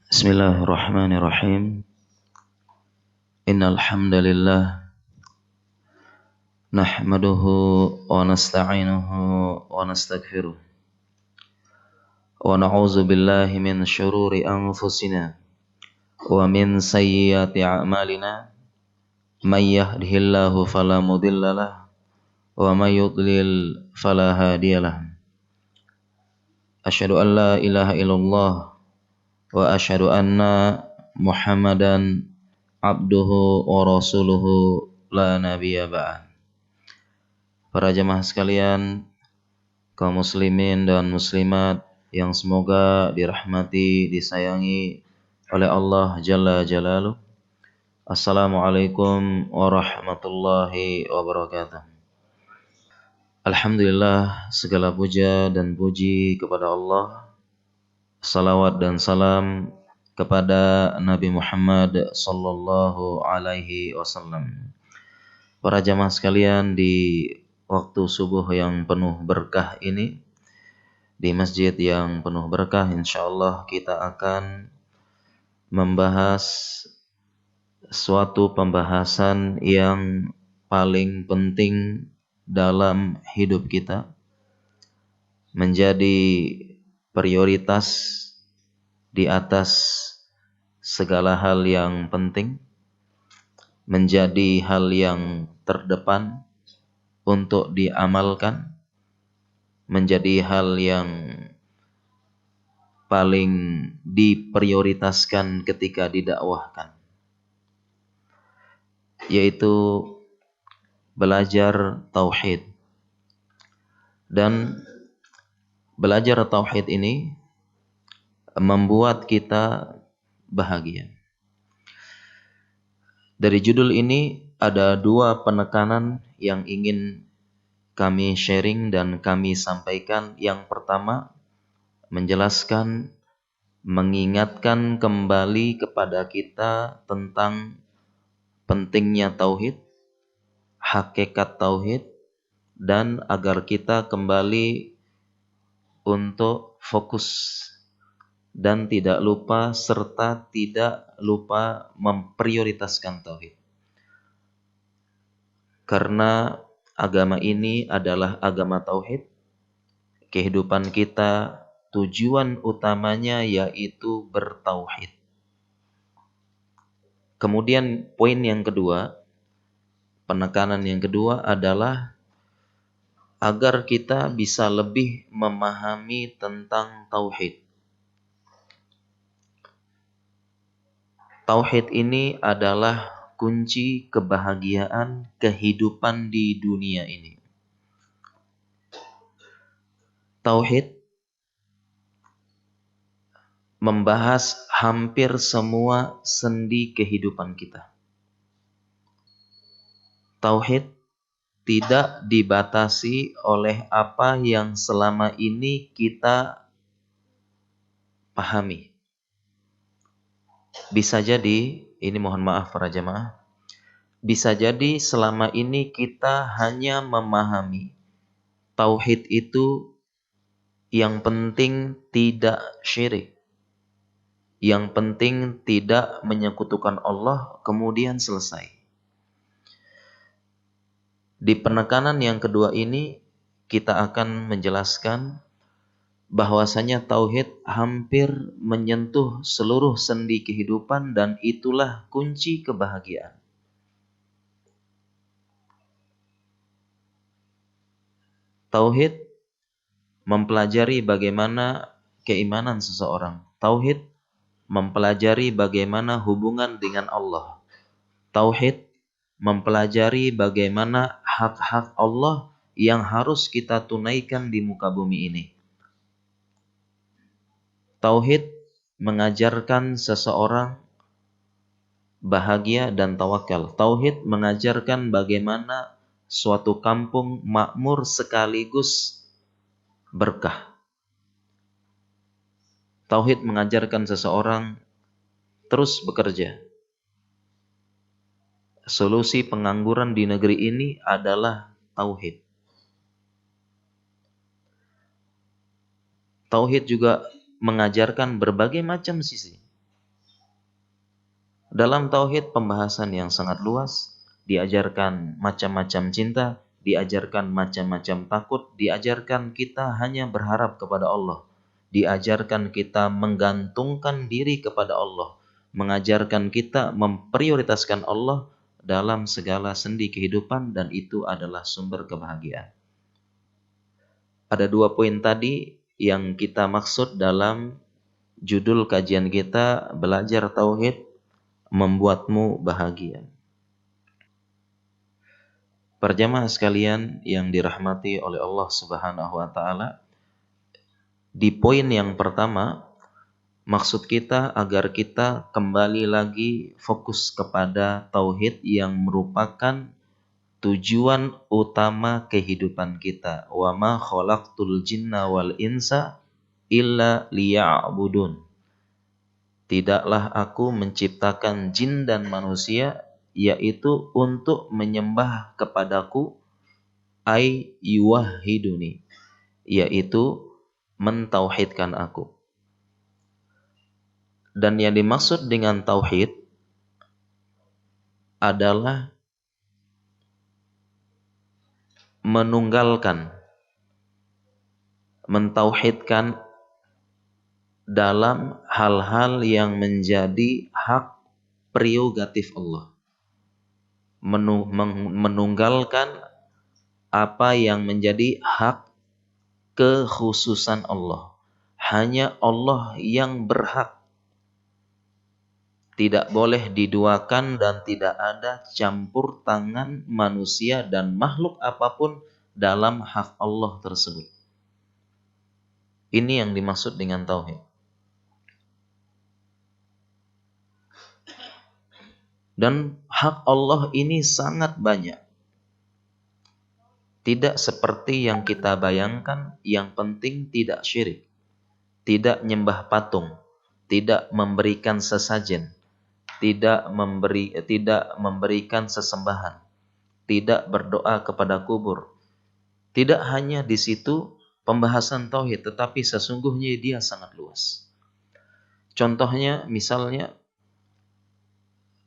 Bismillahirrahmanirrahim. Innal hamdalillah nahmaduhu wa nasta'inuhu wa nastaghfiruh wa na'udzu billahi min syururi anfusina wa min sayyiati a'malina may yahdihillahu fala mudhillalah wa may yudlil fala hadiyalah. Asyhadu an la ilaha illallah wa asyhadu anna Muhammadan abduhu wa rasuluhu la nabiyya ba'd. Para jemaah sekalian, kaum muslimin dan muslimat yang semoga dirahmati, disayangi oleh Allah Jalla Jalaluh. Assalamualaikum warahmatullahi wabarakatuh. Alhamdulillah, segala puja dan puji kepada Allah. Salawat dan salam kepada Nabi Muhammad sallallahu alaihi wasallam. Para jamaah sekalian, di waktu subuh yang penuh berkah ini, di masjid yang penuh berkah, insyaallah kita akan membahas suatu pembahasan yang paling penting dalam hidup kita, menjadi prioritas di atas segala hal yang penting, menjadi hal yang terdepan untuk diamalkan, menjadi hal yang paling diprioritaskan ketika didakwahkan, yaitu belajar tauhid. Dan belajar tauhid ini membuat kita bahagia. Dari judul ini ada dua penekanan yang ingin kami sharing dan kami sampaikan. Yang pertama, menjelaskan, mengingatkan kembali kepada kita tentang pentingnya tauhid, hakikat tauhid, dan agar kita kembali untuk fokus dan tidak lupa serta tidak lupa memprioritaskan tauhid. Karena agama ini adalah agama tauhid, kehidupan kita tujuan utamanya yaitu bertauhid. Kemudian poin yang kedua, penekanan yang kedua adalah agar kita bisa lebih memahami tentang tauhid. Tauhid ini adalah kunci kebahagiaan kehidupan di dunia ini. Tauhid membahas hampir semua sendi kehidupan kita. Tauhid tidak dibatasi oleh apa yang selama ini kita pahami. Bisa jadi, ini mohon maaf para jemaah, bisa jadi selama ini kita hanya memahami tauhid itu yang penting tidak syirik, yang penting tidak menyekutukan Allah, kemudian selesai. Di penekanan yang kedua ini kita akan menjelaskan bahwasanya tauhid hampir menyentuh seluruh sendi kehidupan dan itulah kunci kebahagiaan. Tauhid mempelajari bagaimana keimanan seseorang. Tauhid mempelajari bagaimana hubungan dengan Allah. Tauhid mempelajari bagaimana hak-hak Allah yang harus kita tunaikan di muka bumi ini. Tauhid mengajarkan seseorang bahagia dan tawakal. Tauhid mengajarkan bagaimana suatu kampung makmur sekaligus berkah. Tauhid mengajarkan seseorang terus bekerja. Solusi pengangguran di negeri ini adalah tauhid. Tauhid juga mengajarkan berbagai macam sisi. Dalam tauhid pembahasan yang sangat luas, diajarkan macam-macam cinta, diajarkan macam-macam takut, diajarkan kita hanya berharap kepada Allah, diajarkan kita menggantungkan diri kepada Allah, mengajarkan kita memprioritaskan Allah dalam segala sendi kehidupan, dan itu adalah sumber kebahagiaan. Ada 2 poin tadi yang kita maksud dalam judul kajian kita, belajar tauhid membuatmu bahagia. Para jamaah sekalian yang dirahmati oleh Allah Subhanahu wa taala, di poin yang pertama, maksud kita agar kita kembali lagi fokus kepada tauhid yang merupakan tujuan utama kehidupan kita. Wa ma khalaqtul jinna wal insa illa liya'budun. Tidaklah aku menciptakan jin dan manusia yaitu untuk menyembah kepadaku, ay yuwahhiduni, yaitu mentauhidkan aku. Dan yang dimaksud dengan tauhid adalah menunggalkan, mentauhidkan dalam hal-hal yang menjadi hak prerogatif Allah. Menunggalkan apa yang menjadi hak kekhususan Allah. Hanya Allah yang berhak. Tidak boleh diduakan dan tidak ada campur tangan manusia dan makhluk apapun dalam hak Allah tersebut. Ini yang dimaksud dengan tauhid. Dan hak Allah ini sangat banyak. Tidak seperti yang kita bayangkan, yang penting tidak syirik, tidak nyembah patung, tidak memberikan sesajen, tidak memberikan sesembahan, tidak berdoa kepada kubur. Tidak hanya di situ pembahasan tauhid, tetapi sesungguhnya dia sangat luas. Contohnya misalnya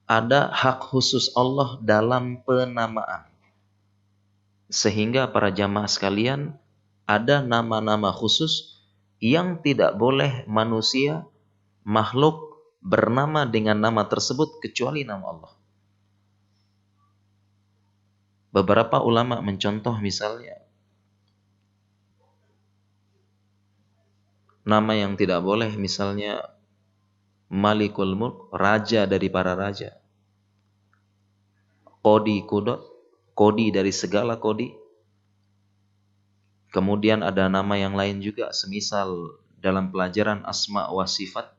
ada hak khusus Allah dalam penamaan. Sehingga para jamaah sekalian, ada nama-nama khusus yang tidak boleh manusia, makhluk bernama dengan nama tersebut kecuali nama Allah. Beberapa ulama mencontoh misalnya nama yang tidak boleh, misalnya Malikul Mulk, raja dari para raja. Qodi Qudot, kodi dari segala kodi. Kemudian ada nama yang lain juga, semisal dalam pelajaran asma wa sifat,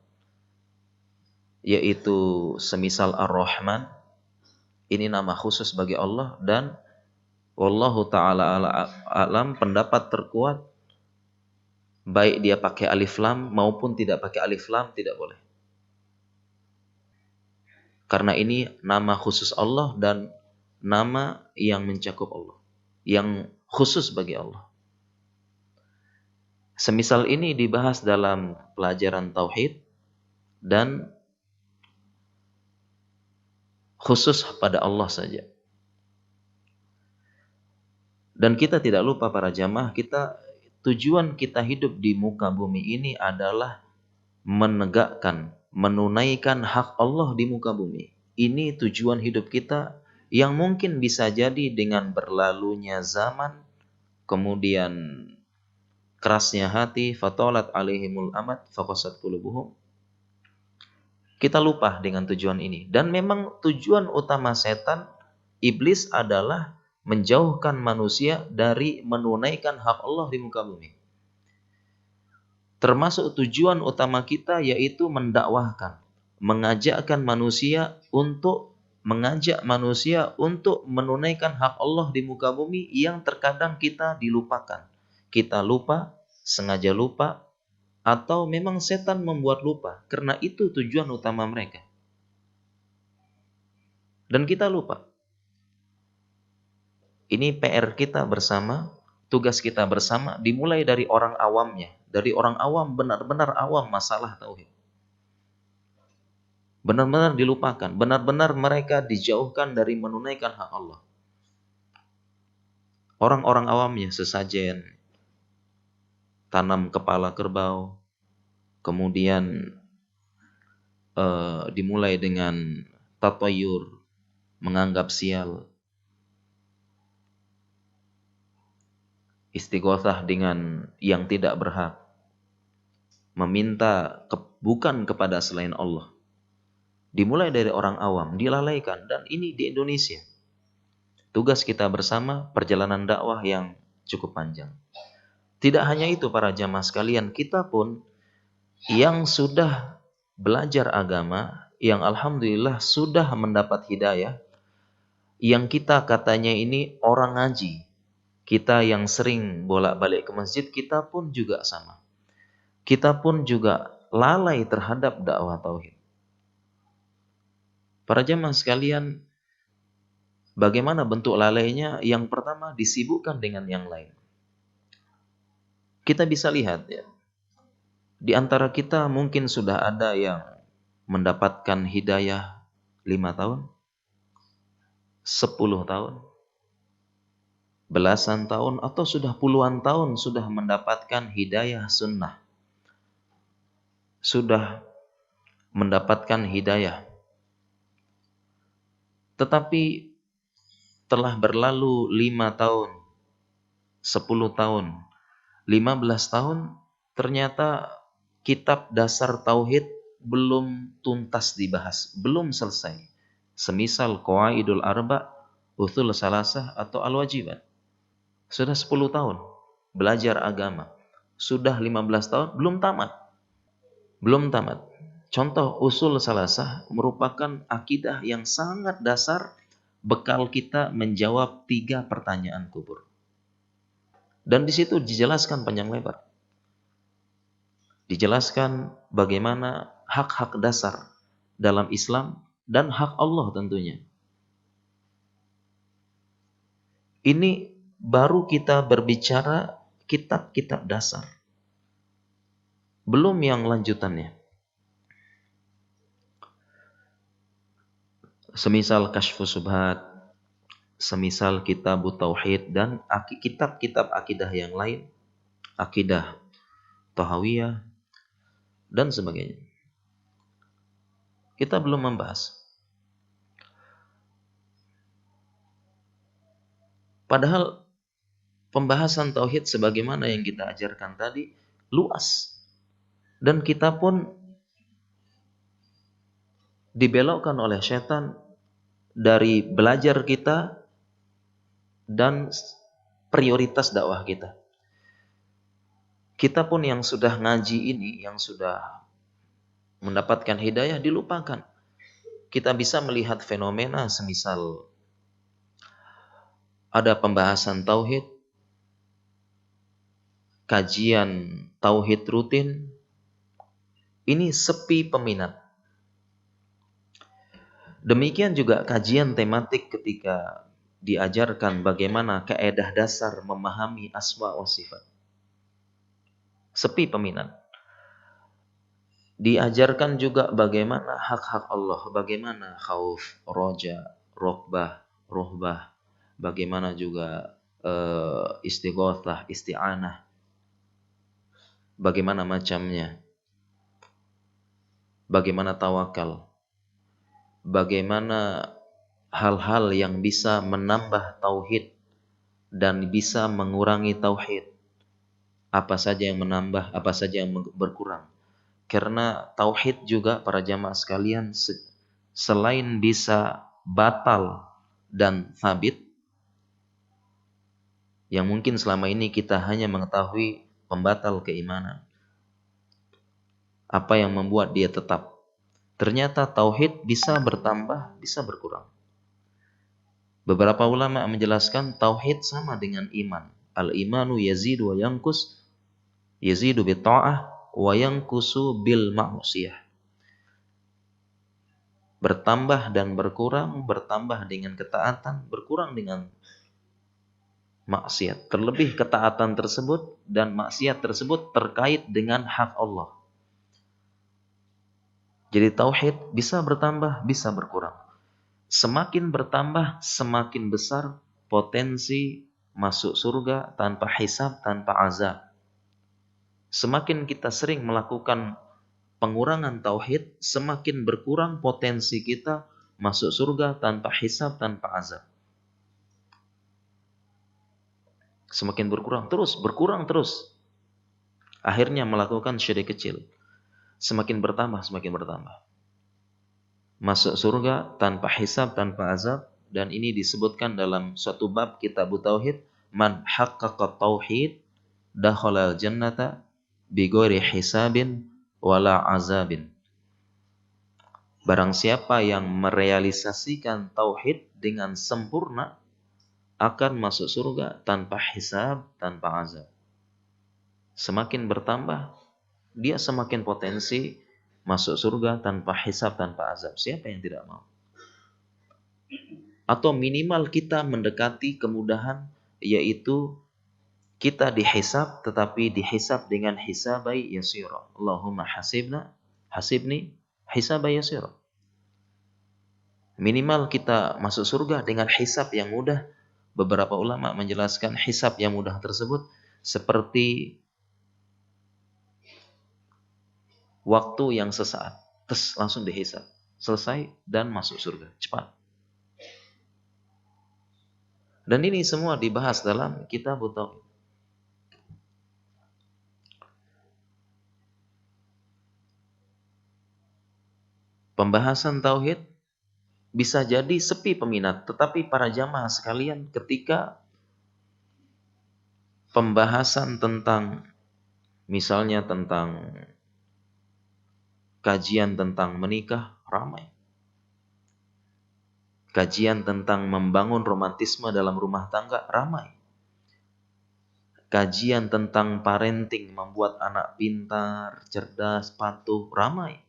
yaitu semisal Ar-Rahman. Ini nama khusus bagi Allah, dan wallahu ta'ala alam, pendapat terkuat, baik dia pakai alif lam maupun tidak pakai alif lam tidak boleh. Karena ini nama khusus Allah dan nama yang mencakup Allah, yang khusus bagi Allah. Semisal ini dibahas dalam pelajaran tauhid dan khusus pada Allah saja. Dan kita tidak lupa para jamaah, tujuan kita hidup di muka bumi ini adalah menegakkan, menunaikan hak Allah di muka bumi. Ini tujuan hidup kita yang mungkin bisa jadi dengan berlalunya zaman, kemudian kerasnya hati, fatalat alaihimul amad, faqasat qulubuhum. Kita lupa dengan tujuan ini. Dan memang tujuan utama setan, iblis, adalah menjauhkan manusia dari menunaikan hak Allah di muka bumi. Termasuk tujuan utama kita yaitu mendakwahkan, mengajak manusia untuk menunaikan hak Allah di muka bumi yang terkadang kita dilupakan. Kita lupa, sengaja lupa, atau memang setan membuat lupa, karena itu tujuan utama mereka. Dan kita lupa. Ini PR kita bersama, tugas kita bersama, dimulai dari orang awamnya. Dari orang awam, benar-benar awam masalah tauhid. benar-benar dilupakan, benar-benar mereka dijauhkan dari menunaikan hak Allah. Orang-orang awamnya sesajen, tanam kepala kerbau, kemudian dimulai dengan tatayur, menganggap sial, istighotsah dengan yang tidak berhak, meminta bukan kepada selain Allah. Dimulai dari orang awam, dilalaikan, dan ini di Indonesia. Tugas kita bersama perjalanan dakwah yang cukup panjang. Tidak hanya itu para jamaah sekalian, kita pun yang sudah belajar agama, yang alhamdulillah sudah mendapat hidayah, yang kita katanya ini orang ngaji, kita yang sering bolak-balik ke masjid, kita pun juga sama. Kita pun juga lalai terhadap dakwah tauhid. Para jamaah sekalian, bagaimana bentuk lalainya? Yang pertama, disibukkan dengan yang lain. Kita bisa lihat ya, di antara kita mungkin sudah ada yang mendapatkan hidayah 5 tahun, 10 tahun, belasan tahun, atau sudah puluhan tahun sudah mendapatkan hidayah sunnah, sudah mendapatkan hidayah. Tetapi telah berlalu 5 tahun, 10 tahun, 15 tahun, ternyata kitab dasar tauhid belum tuntas dibahas, belum selesai. Semisal Qawaidul Arba, Uthul Salasah, atau Al-Wajibat. Sudah 10 tahun belajar agama, sudah 15 tahun belum tamat. Belum tamat. Contoh Usul Salasah merupakan akidah yang sangat dasar, bekal kita menjawab 3 pertanyaan kubur. Dan di situ dijelaskan panjang lebar. Dijelaskan bagaimana hak-hak dasar dalam Islam dan hak Allah tentunya. Ini baru kita berbicara kitab-kitab dasar. Belum yang lanjutannya. Semisal Kasyfus Subhat, semisal Kitab Tauhid, dan kitab-kitab akidah yang lain, akidah Tahawiyah, dan sebagainya. Kita belum membahas. Padahal pembahasan Tauhid sebagaimana yang kita ajarkan tadi, luas. Dan kita pun dibelokkan oleh setan dari belajar kita dan prioritas dakwah kita. Kita pun yang sudah ngaji ini, yang sudah mendapatkan hidayah, dilupakan. Kita bisa melihat fenomena semisal ada pembahasan tauhid, kajian tauhid rutin, ini sepi peminat. Demikian juga kajian tematik ketika diajarkan bagaimana kaedah dasar memahami asma wa sifat. Sepi peminat. Diajarkan juga bagaimana hak-hak Allah, bagaimana khauf, roja, rokbah, rohbah, bagaimana juga istighotsah, isti'anah, bagaimana macamnya, bagaimana tawakal, bagaimana hal-hal yang bisa menambah tauhid dan bisa mengurangi tauhid. Apa saja yang menambah, apa saja yang berkurang. Karena tauhid juga para jamaah sekalian selain bisa batal dan sabit, yang mungkin selama ini kita hanya mengetahui pembatal keimanan, apa yang membuat dia tetap. Ternyata tauhid bisa bertambah, bisa berkurang. Beberapa ulama menjelaskan tauhid sama dengan iman. Al-imanu yazidu wa yankus, yazidu bi ta'ah wa yankusu bil ma'siyah. Bertambah dan berkurang, bertambah dengan ketaatan, berkurang dengan maksiat. Terlebih ketaatan tersebut dan maksiat tersebut terkait dengan hak Allah. Jadi tauhid bisa bertambah, bisa berkurang. Semakin bertambah, semakin besar potensi masuk surga tanpa hisab, tanpa azab. Semakin kita sering melakukan pengurangan tauhid, semakin berkurang potensi kita masuk surga tanpa hisab, tanpa azab. Semakin berkurang terus. Akhirnya melakukan syirik kecil. Semakin bertambah, semakin bertambah. Masuk surga tanpa hisab, tanpa azab. Dan ini disebutkan dalam suatu bab kitab tauhid, man haqqaqa tauhid dakhalal jannata bighairi hisabin wala azabin. Barang siapa yang merealisasikan tauhid dengan sempurna akan masuk surga tanpa hisab, tanpa azab. Semakin bertambah, dia semakin potensi masuk surga tanpa hisab, tanpa azab. Siapa yang tidak mau? Atau minimal kita mendekati kemudahan, yaitu kita dihisab, tetapi dihisab dengan hisabai yasira. Allahumma hasibni hisabai yasira. Minimal kita masuk surga dengan hisab yang mudah. Beberapa ulama menjelaskan hisab yang mudah tersebut seperti waktu yang sesaat. Terus langsung dihisab. Selesai dan masuk surga. Cepat. Dan ini semua dibahas dalam kitab tauhid. Pembahasan tauhid bisa jadi sepi peminat, tetapi para jamaah sekalian, ketika pembahasan tentang misalnya tentang kajian tentang menikah, ramai. Kajian tentang membangun romantisme dalam rumah tangga, ramai. Kajian tentang parenting, membuat anak pintar, cerdas, patuh, ramai.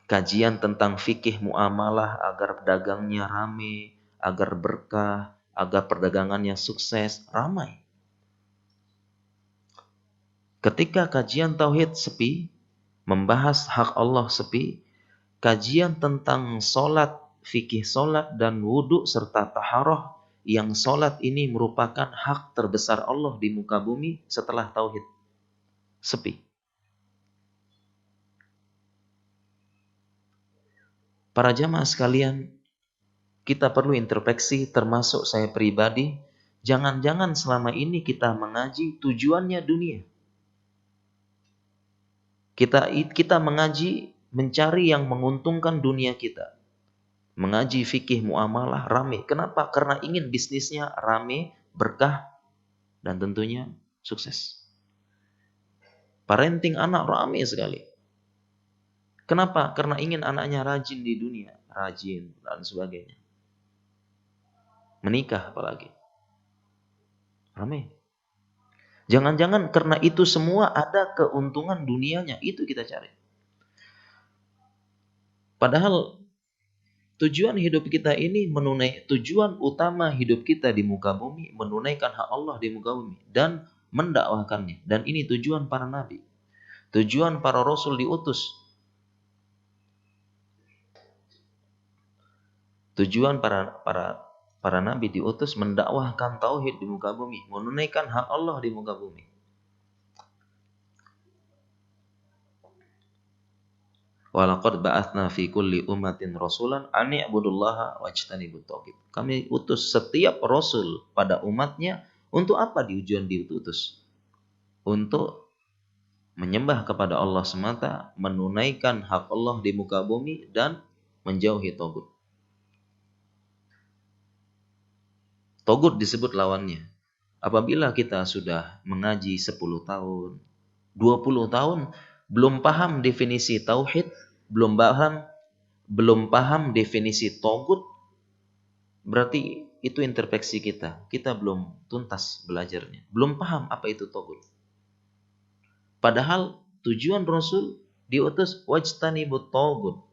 Kajian tentang fikih muamalah agar dagangnya rame, agar berkah, agar perdagangannya sukses, ramai. Ketika kajian tauhid sepi, membahas hak Allah sepi, kajian tentang solat, fikih solat dan wudhu serta taharah, yang solat ini merupakan hak terbesar Allah di muka bumi setelah tauhid, sepi. Para jamaah sekalian, kita perlu introspeksi, termasuk saya pribadi. Jangan-jangan selama ini kita mengaji tujuannya dunia. Kita mengaji mencari yang menguntungkan dunia kita. Mengaji fikih muamalah rame. Kenapa? Karena ingin bisnisnya rame, berkah, dan tentunya sukses. Parenting anak rame sekali. Kenapa? Karena ingin anaknya rajin di dunia, rajin dan sebagainya. Menikah apalagi. Rame. Jangan-jangan karena itu semua ada keuntungan dunianya, itu kita cari. Padahal tujuan hidup kita ini tujuan utama hidup kita di muka bumi, menunaikan hak Allah di muka bumi dan mendakwahkannya. Dan ini tujuan para nabi. Tujuan para rasul diutus. Tujuan para nabi diutus mendakwahkan tauhid di muka bumi, menunaikan hak Allah di muka bumi. Walaqad ba'atsna fi kulli ummatin rasulan an i'budullaha wajtanibut taghut. Kami utus setiap rasul pada umatnya untuk apa diujian diutus? Untuk menyembah kepada Allah semata, menunaikan hak Allah di muka bumi dan menjauhi taghut. Taghut disebut lawannya. Apabila kita sudah mengaji 10 tahun, 20 tahun, belum paham definisi tauhid, belum paham definisi taghut, berarti itu introspeksi kita. Kita belum tuntas belajarnya. Belum paham apa itu taghut. Padahal tujuan Rasul diutus wajtanibut taghut.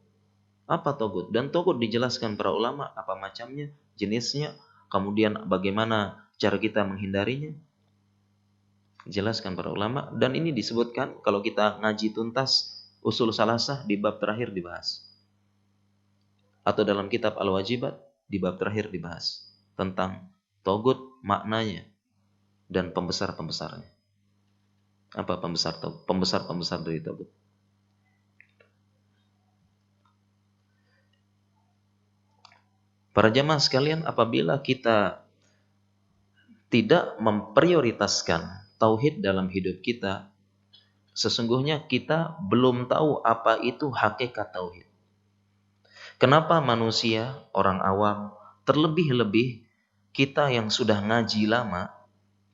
Apa taghut? Dan taghut dijelaskan para ulama apa macamnya, jenisnya, kemudian bagaimana cara kita menghindarinya. Jelaskan para ulama, dan ini disebutkan kalau kita ngaji tuntas Usul salasah di bab terakhir dibahas. Atau dalam kitab Al-Wajibat di bab terakhir dibahas tentang togut, maknanya, dan pembesar-pembesarnya. Apa pembesar dari togut? Para jamaah sekalian, apabila kita tidak memprioritaskan tauhid dalam hidup kita, sesungguhnya kita belum tahu apa itu hakikat tauhid. Kenapa manusia, orang awam, terlebih-lebih kita yang sudah ngaji lama,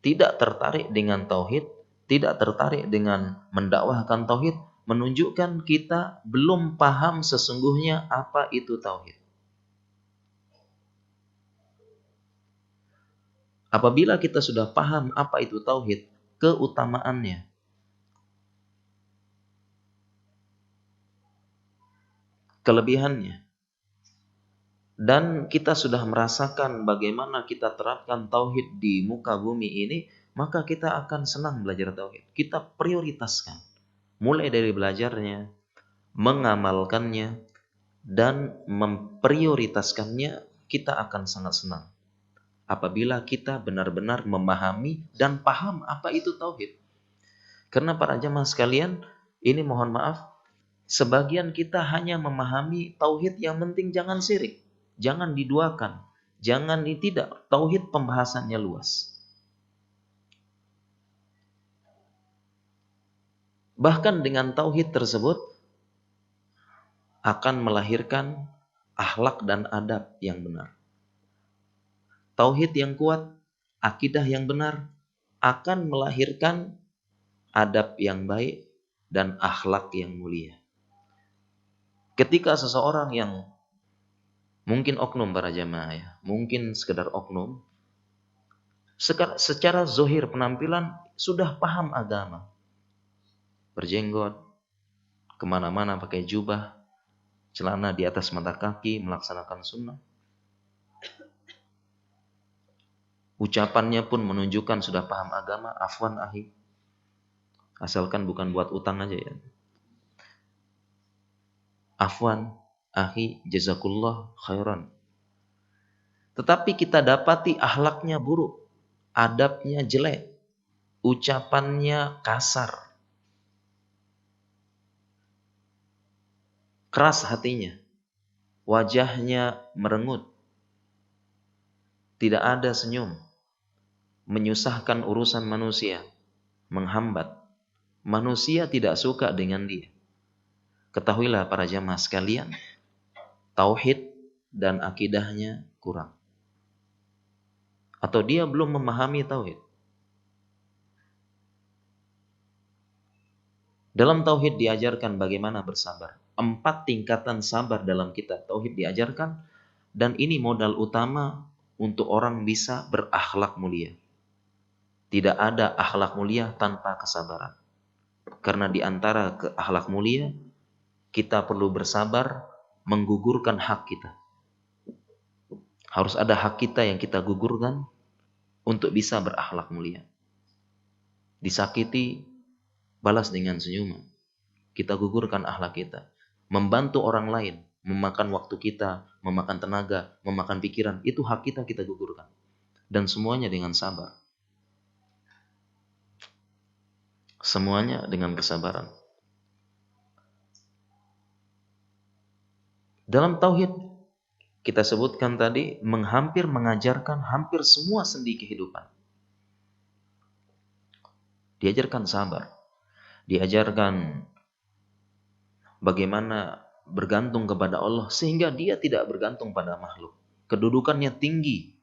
tidak tertarik dengan tauhid, tidak tertarik dengan mendakwahkan tauhid, menunjukkan kita belum paham sesungguhnya apa itu tauhid. Apabila kita sudah paham apa itu tauhid, keutamaannya, kelebihannya, dan kita sudah merasakan bagaimana kita terapkan tauhid di muka bumi ini, maka kita akan senang belajar tauhid. Kita prioritaskan, mulai dari belajarnya, mengamalkannya, dan memprioritaskannya, kita akan sangat senang apabila kita benar-benar memahami dan paham apa itu tauhid. Karena para jamaah sekalian, ini mohon maaf, sebagian kita hanya memahami tauhid, yang penting jangan syirik, jangan diduakan, jangan tidak. Tauhid pembahasannya luas. Bahkan dengan tauhid tersebut akan melahirkan akhlak dan adab yang benar. Tauhid yang kuat, akidah yang benar, akan melahirkan adab yang baik dan akhlak yang mulia. Ketika seseorang yang mungkin oknum para jamaah ya, mungkin sekedar oknum, secara zohir penampilan sudah paham agama, berjenggot, kemana-mana pakai jubah, celana di atas mata kaki, melaksanakan sunnah. Ucapannya pun menunjukkan sudah paham agama, afwan ahi, asalkan bukan buat utang aja ya. Afwan ahi, jazakullah khairan. Tetapi kita dapati akhlaknya buruk, adabnya jelek, ucapannya kasar, keras hatinya, wajahnya merengut, tidak ada senyum, menyusahkan urusan manusia, menghambat. Manusia tidak suka dengan dia. Ketahuilah para jamaah sekalian, tauhid dan akidahnya kurang. Atau dia belum memahami tauhid. Dalam tauhid diajarkan bagaimana bersabar. 4 tingkatan sabar dalam kitab tauhid diajarkan, dan ini modal utama untuk orang bisa berakhlak mulia. Tidak ada akhlak mulia tanpa kesabaran. Karena di antara akhlak mulia, kita perlu bersabar menggugurkan hak kita. Harus ada hak kita yang kita gugurkan untuk bisa berakhlak mulia. Disakiti, balas dengan senyuman. Kita gugurkan akhlak kita. Membantu orang lain, memakan waktu kita, memakan tenaga, memakan pikiran, itu hak kita, kita gugurkan. Dan semuanya dengan sabar. Semuanya dengan kesabaran. Dalam tauhid kita sebutkan tadi, mengajarkan hampir semua sendi kehidupan. Diajarkan sabar, diajarkan bagaimana bergantung kepada Allah sehingga dia tidak bergantung pada makhluk. Kedudukannya tinggi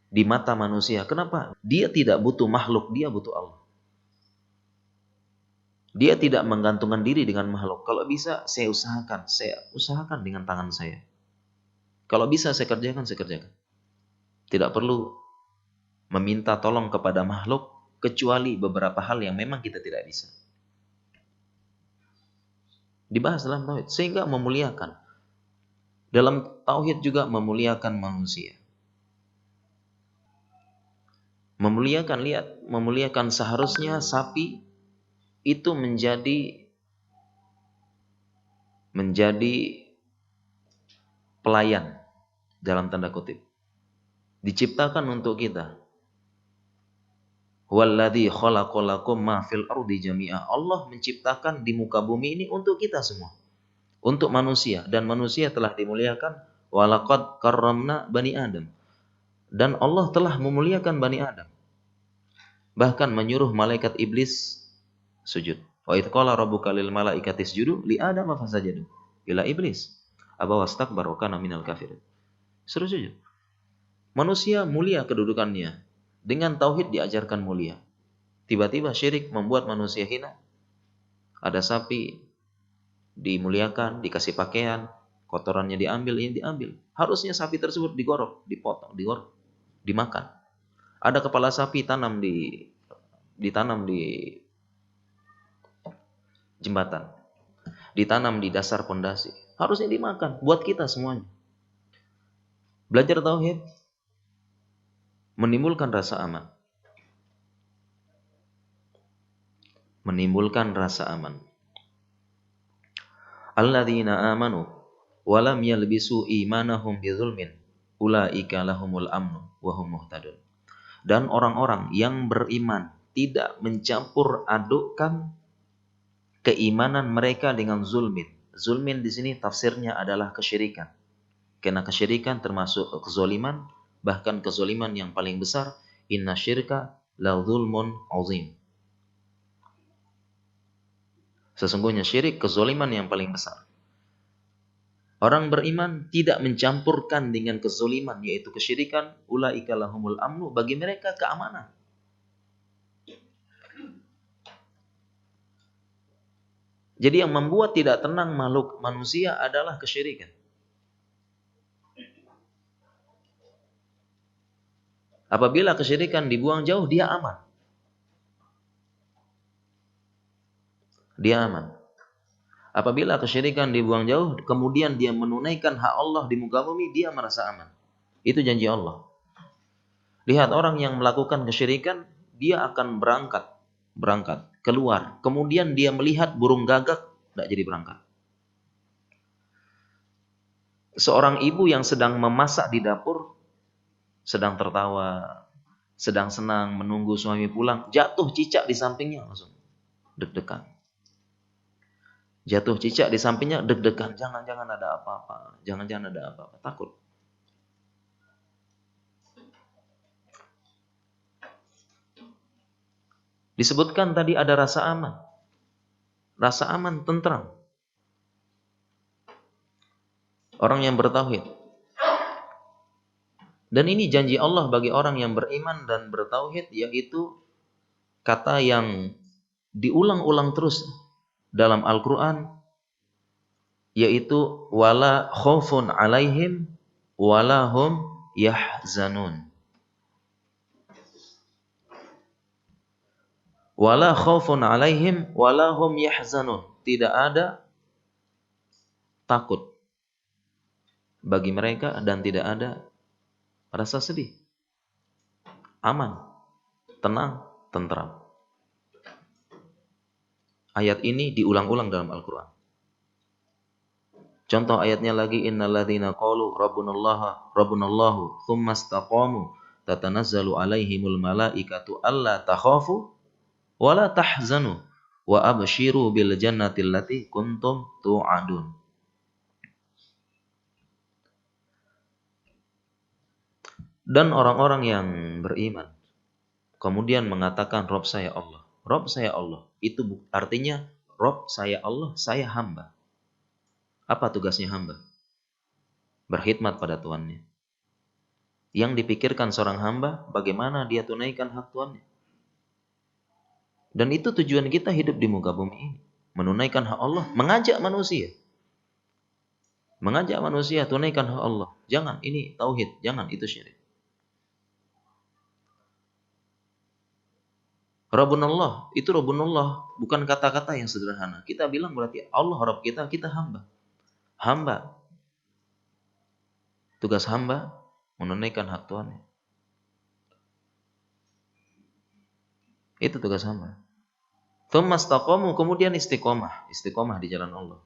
di mata manusia. Kenapa? Dia tidak butuh makhluk, dia butuh Allah. Dia tidak menggantungkan diri dengan makhluk. Kalau bisa saya usahakan dengan tangan saya. Kalau bisa saya kerjakan. Tidak perlu meminta tolong kepada makhluk kecuali beberapa hal yang memang kita tidak bisa. Dibahas dalam tauhid sehingga memuliakan. Dalam tauhid juga memuliakan manusia. Memuliakan seharusnya sapi itu menjadi menjadi pelayan dalam tanda kutip. Diciptakan untuk kita. Walladzi khalaqalakum ma fil ardi jami'a. Allah menciptakan di muka bumi ini untuk kita semua. Untuk manusia, dan manusia telah dimuliakan. Walaqad karramna bani Adam. Dan Allah telah memuliakan bani Adam. Bahkan menyuruh malaikat iblis sujud. Wa idz qala rabbuka lil malaikati isjudu li adama fasajadu illa iblis aba wastakbara wa kana minal kafirin. Suruh sujud. Manusia mulia kedudukannya. Dengan tauhid diajarkan mulia. Tiba-tiba syirik membuat manusia hina. Ada sapi dimuliakan, dikasih pakaian, kotorannya diambil, ini diambil. Harusnya sapi tersebut digorok, dipotong, digorok, dimakan. Ada kepala sapi ditanam di jembatan, ditanam di dasar pondasi. Harusnya dimakan, buat kita semuanya. Belajar tauhid menimbulkan rasa aman. Menimbulkan rasa aman. Alladzina amanu wa lam yalbisu imanahum bidzulmin ulaika lahumul amnu wa hum muhtadun. Dan orang-orang yang beriman tidak mencampur adukkan keimanan mereka dengan zulmin. Zulmin di sini tafsirnya adalah kesyirikan. Karena kesyirikan termasuk kezaliman, bahkan kezaliman yang paling besar. Inna syirka la zulmun azim. Sesungguhnya syirik kezaliman yang paling besar. Orang beriman tidak mencampurkan dengan kezaliman, yaitu kesyirikan. Ulaika lahumul amnu, bagi mereka keamanan. Jadi yang membuat tidak tenang makhluk manusia adalah kesyirikan. Apabila kesyirikan dibuang jauh, dia aman. Dia aman. Apabila kesyirikan dibuang jauh, kemudian dia menunaikan hak Allah di muka bumi, dia merasa aman. Itu janji Allah. Lihat orang yang melakukan kesyirikan, dia akan berangkat, keluar. Kemudian dia melihat burung gagak, tidak jadi berangkat. Seorang ibu yang sedang memasak di dapur, sedang tertawa, sedang senang menunggu suami pulang, jatuh cicak di sampingnya, langsung deg-degan. Jatuh cicak di sampingnya, deg-degan, jangan-jangan ada apa-apa, jangan-jangan ada apa-apa, takut. Disebutkan tadi ada rasa aman, tentram. Orang yang bertauhid. Dan ini janji Allah bagi orang yang beriman dan bertauhid, yaitu kata yang diulang-ulang terus dalam Al-Quran, yaitu wala khaufun alaihim wala hum yahzanun. Wala khaufun alaihim wala hum yahzanun. Tidak ada takut bagi mereka dan tidak ada rasa sedih. Aman, tenang, tentram. Ayat ini diulang-ulang dalam Al-Quran. Contoh ayatnya lagi, innalladzina qalu rabbunallahu tsumma istaqamu tatanazzalu alaihimul malaikatu alla takhafu wa la tahzanu wa abshiru bil jannati allati kuntum tu'adun. Dan orang-orang yang beriman kemudian mengatakan Rabb saya Allah. Rabb saya Allah. Itu artinya Rabb saya Allah, saya hamba. Apa tugasnya hamba? Berkhidmat pada Tuhannya. Yang dipikirkan seorang hamba, bagaimana dia tunaikan hak Tuhannya. Dan itu tujuan kita hidup di muka bumi ini. Menunaikan hak Allah, mengajak manusia. Mengajak manusia, tunaikan hak Allah. Jangan, ini tauhid. Jangan, itu syirik. Rabbunallah, itu Rabbunallah. Bukan kata-kata yang sederhana. Kita bilang berarti Allah Rabb kita, kita hamba. Hamba. Tugas hamba, menunaikan hak Tuhannya. Itu tugas hamba. Tsumma istaqamu, kemudian istiqomah di jalan Allah.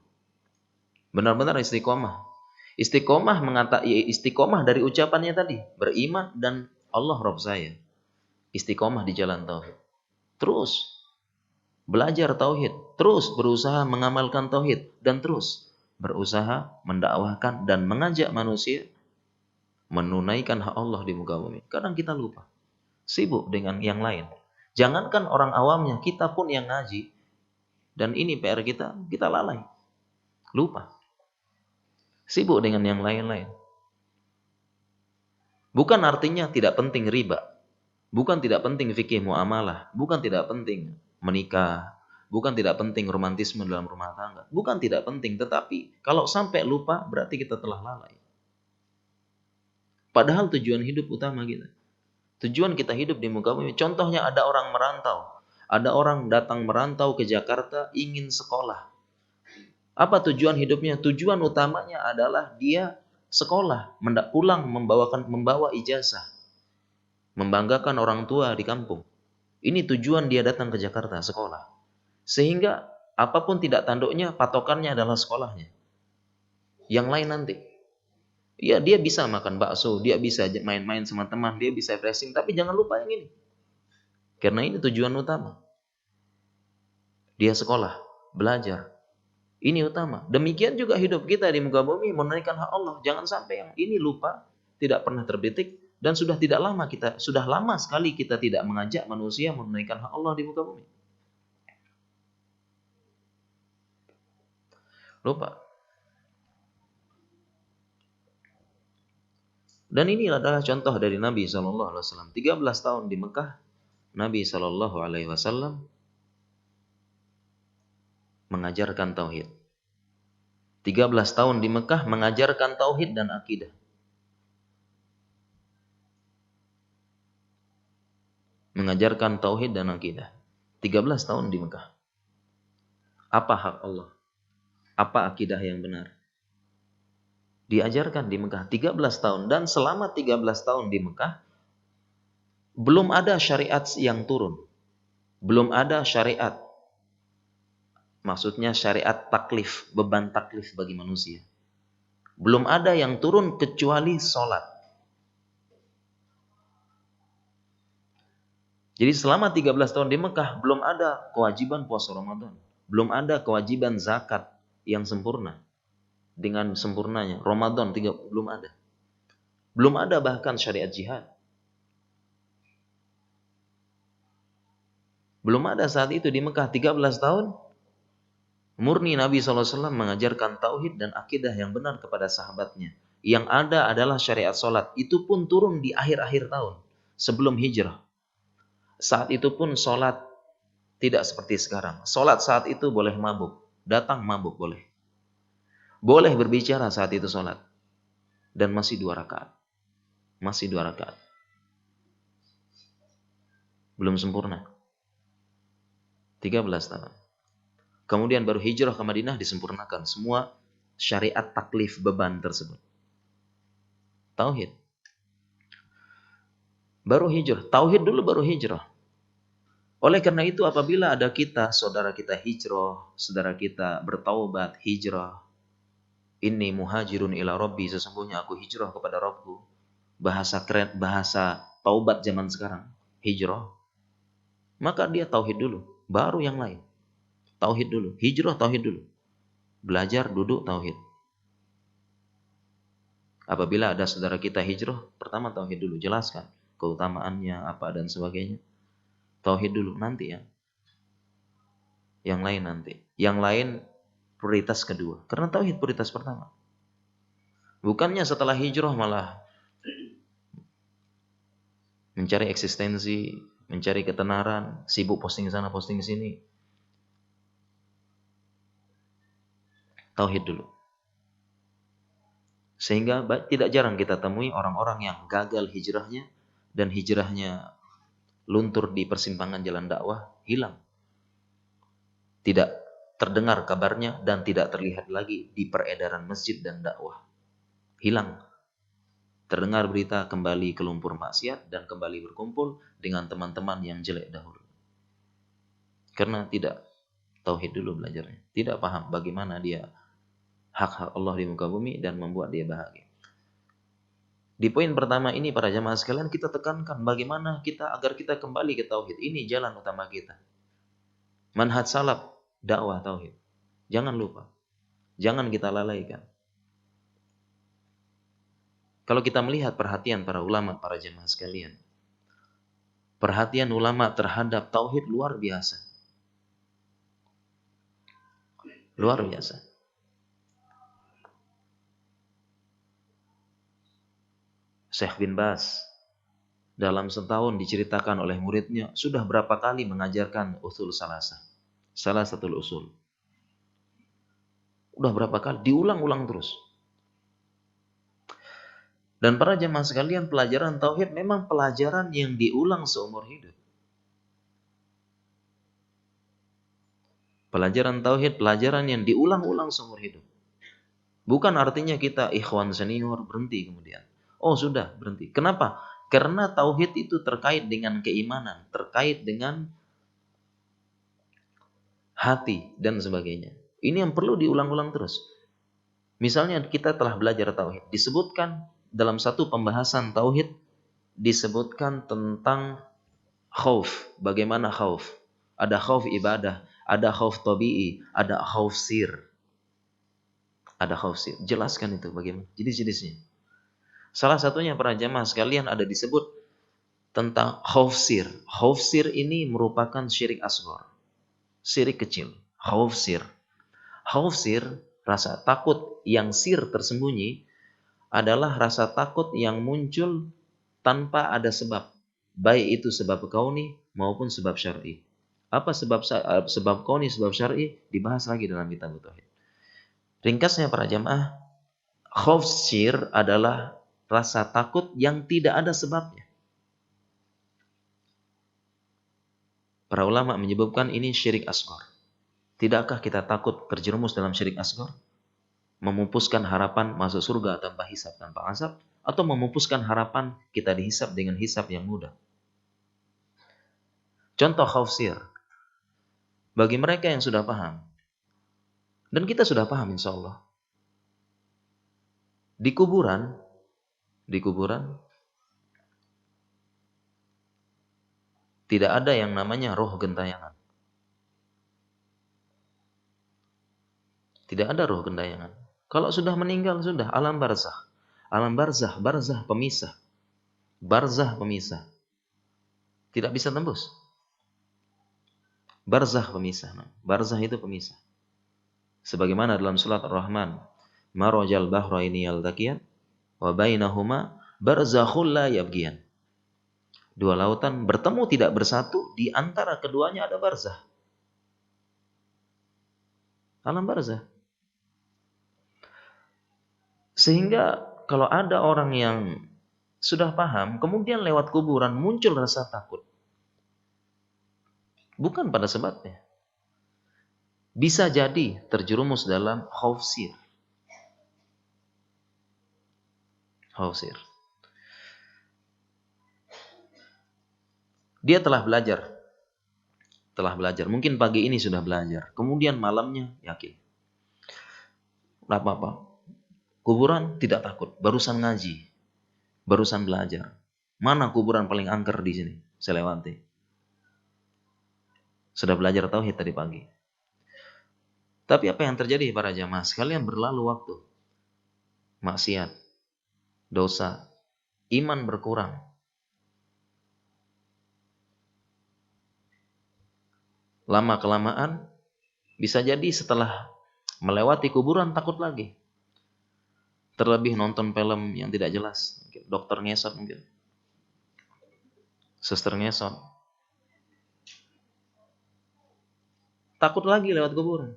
Benar-benar istiqomah. Istiqomah dari ucapannya tadi, beriman dan Allah Rabb saya. Istiqomah di jalan tauhid. Terus belajar tauhid, terus berusaha mengamalkan tauhid dan terus berusaha mendakwahkan dan mengajak manusia menunaikan hak Allah di muka bumi. Kadang kita lupa, sibuk dengan yang lain. Jangankan orang awamnya, kita pun yang ngaji, dan ini PR kita, kita lalai, lupa, sibuk dengan yang lain-lain. Bukan artinya tidak penting riba, bukan tidak penting fikih muamalah, bukan tidak penting menikah, bukan tidak penting romantisme dalam rumah tangga, bukan tidak penting, tetapi kalau sampai lupa berarti kita telah lalai. Padahal tujuan hidup utama kita. Tujuan kita hidup di muka bumi. Contohnya ada orang merantau. Ada orang datang merantau ke Jakarta ingin sekolah. Apa tujuan hidupnya? Tujuan utamanya adalah dia sekolah, pulang membawa ijazah. Membanggakan orang tua di kampung. Ini tujuan dia datang ke Jakarta, sekolah. Sehingga apapun tidak tanduknya, patokannya adalah sekolahnya. Yang lain nanti. Ya, dia bisa makan bakso, dia bisa main-main sama teman, dia bisa racing, tapi jangan lupa yang ini. Karena ini tujuan utama. Dia sekolah, belajar. Ini utama. Demikian juga hidup kita di muka bumi menunaikan hak Allah. Jangan sampai yang ini lupa, tidak pernah terbetik, dan sudah lama sekali kita tidak mengajak manusia menunaikan hak Allah di muka bumi. Lupa. Dan ini adalah contoh dari Nabi SAW. 13 tahun di Mekah, Nabi SAW mengajarkan tauhid. 13 tahun di Mekah mengajarkan tauhid dan akidah. Mengajarkan tauhid dan akidah. 13 tahun di Mekah. Apa hak Allah? Apa akidah yang benar? Diajarkan di Mekah 13 tahun, dan selama 13 tahun di Mekah belum ada syariat yang turun. Belum ada syariat. Maksudnya syariat taklif, beban taklif bagi manusia. Belum ada yang turun kecuali sholat. Jadi selama 13 tahun di Mekah belum ada kewajiban puasa Ramadan. Belum ada kewajiban zakat yang sempurna. Dengan sempurnanya Ramadan belum ada. Belum ada bahkan syariat jihad. Belum ada saat itu di Mekah 13 tahun. Murni Nabi SAW mengajarkan tauhid dan akidah yang benar kepada sahabatnya. Yang ada adalah syariat sholat. Itu pun turun di akhir-akhir tahun sebelum hijrah. Saat itu pun sholat tidak seperti sekarang. Sholat saat itu boleh mabuk. Datang mabuk boleh. Boleh berbicara saat itu sholat. Dan masih 2 rakaat. Masih 2 rakaat. Belum sempurna. 13 tahun. Kemudian baru hijrah ke Madinah disempurnakan semua syariat taklif beban tersebut. Tauhid. Baru hijrah. Tauhid dulu baru hijrah. Oleh karena itu apabila ada kita, saudara kita hijrah, saudara kita bertaubat, hijrah. Inni muhajirun ila Rabbi, sesungguhnya aku hijrah kepada Rabbku. Bahasa keren, bahasa taubat zaman sekarang, hijrah. Maka dia tauhid dulu, baru yang lain. Tauhid dulu, hijrah tauhid dulu. Belajar, duduk, tauhid. Apabila ada saudara kita hijrah, pertama tauhid dulu, jelaskan keutamaannya apa dan sebagainya. Tauhid dulu, nanti ya. Yang lain nanti. Yang lain prioritas kedua. Karena tauhid prioritas pertama. Bukannya setelah hijrah malah mencari eksistensi, mencari ketenaran, sibuk posting sana, posting sini. Tauhid dulu. Sehingga tidak jarang kita temui orang-orang yang gagal hijrahnya dan hijrahnya luntur di persimpangan jalan dakwah, hilang. Tidak terdengar kabarnya dan tidak terlihat lagi di peredaran masjid dan dakwah. Hilang. Terdengar berita kembali ke lumpur maksiat dan kembali berkumpul dengan teman-teman yang jelek dahulu. Karena tidak tauhid dulu belajarnya. Tidak paham bagaimana dia hak-hak Allah di muka bumi dan membuat dia bahagia. Di poin pertama ini para jamaah sekalian kita tekankan bagaimana kita agar kita kembali ke tauhid. Ini jalan utama kita. Manhaj salaf, dakwah tauhid. Jangan lupa. Jangan kita lalaikan. Kalau kita melihat perhatian para ulama, para jamaah sekalian, perhatian ulama terhadap tauhid luar biasa. Luar biasa. Syekh bin Baz dalam setahun diceritakan oleh muridnya sudah berapa kali mengajarkan usul salasa. Salah satu usul. Udah berapa kali diulang-ulang terus. Dan para jemaah sekalian, pelajaran tauhid memang pelajaran yang diulang seumur hidup. Pelajaran tauhid, pelajaran yang diulang-ulang seumur hidup. Bukan artinya kita ikhwan senior berhenti kemudian. Oh sudah berhenti. Kenapa? Karena tauhid itu terkait dengan keimanan, terkait dengan hati dan sebagainya. Ini yang perlu diulang-ulang terus. Misalnya kita telah belajar tauhid, disebutkan dalam satu pembahasan tauhid disebutkan tentang khauf. Bagaimana khauf? Ada khauf ibadah, ada khauf tabi'i, ada khauf sir. Ada khauf sir. Jelaskan itu bagaimana jenis-jenisnya. Salah satunya para jamaah sekalian ada disebut tentang khauf sir. Khauf sir ini merupakan syirik asghar. Syirik kecil. Khauf sir. Khauf sir, rasa takut yang sir tersembunyi adalah rasa takut yang muncul tanpa ada sebab. Baik itu sebab kauni maupun sebab syar'i. Apa sebab kauni, sebab syar'i dibahas lagi dalam kitab tauhid. Ringkasnya para jamaah, khauf sir adalah rasa takut yang tidak ada sebabnya. Para ulama menyebutkan ini syirik asghar. Tidakkah kita takut terjerumus dalam syirik asghar? Memupuskan harapan masuk surga tanpa hisab, tanpa azab, atau memupuskan harapan kita dihisab dengan hisab yang mudah. Contoh khauf sir. Bagi mereka yang sudah paham, dan kita sudah paham insya Allah, di kuburan tidak ada yang namanya roh gentayangan. Tidak ada roh gentayangan. Kalau sudah meninggal sudah alam barzakh. Alam barzakh, barzakh pemisah. Barzakh pemisah. Tidak bisa tembus. Barzakh pemisah. Barzakh itu pemisah. Sebagaimana dalam surat Ar-Rahman, marajal bahraini yaltaqiyan wa bainahuma barzakhul la yabghiyan. Dua lautan bertemu tidak bersatu, di antara keduanya ada barzakh. Alam barzakh. Sehingga kalau ada orang yang sudah paham, kemudian lewat kuburan muncul rasa takut. Bukan pada sebabnya. Bisa jadi terjerumus dalam khauf sir. Khauf sir. Dia telah belajar. Mungkin pagi ini sudah belajar. Kemudian malamnya yakin. Tidak apa-apa. Kuburan tidak takut. Barusan ngaji. Barusan belajar. Mana kuburan paling angker di sini? Saya lewati. Sudah belajar tauhid tadi pagi. Tapi apa yang terjadi para jamaah sekalian, berlalu waktu. Maksiat. Dosa. Iman berkurang. Lama-kelamaan, bisa jadi setelah melewati kuburan takut lagi. Terlebih nonton film yang tidak jelas. Dokter ngesot mungkin. Suster ngesot. Takut lagi lewat kuburan.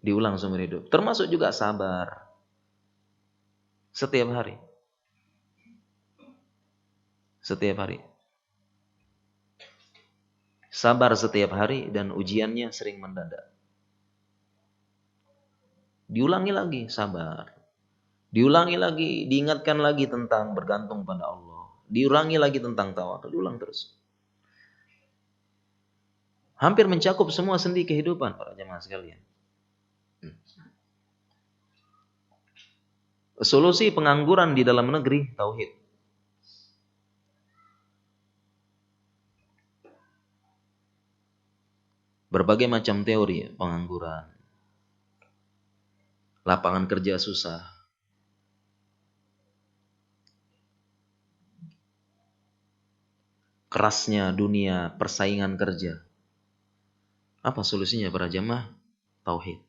Diulang seumur hidup. Termasuk juga sabar. Setiap hari. Setiap hari. Sabar setiap hari dan ujiannya sering mendadak. Diulangi lagi sabar. Diulangi lagi, diingatkan lagi tentang bergantung pada Allah. Diulangi lagi tentang tawakal, diulang terus. Hampir mencakup semua sendi kehidupan para jemaah sekalian. Solusi pengangguran di dalam negeri, tauhid. Berbagai macam teori pengangguran. Lapangan kerja susah. Kerasnya dunia persaingan kerja. Apa solusinya para jamaah? Tauhid.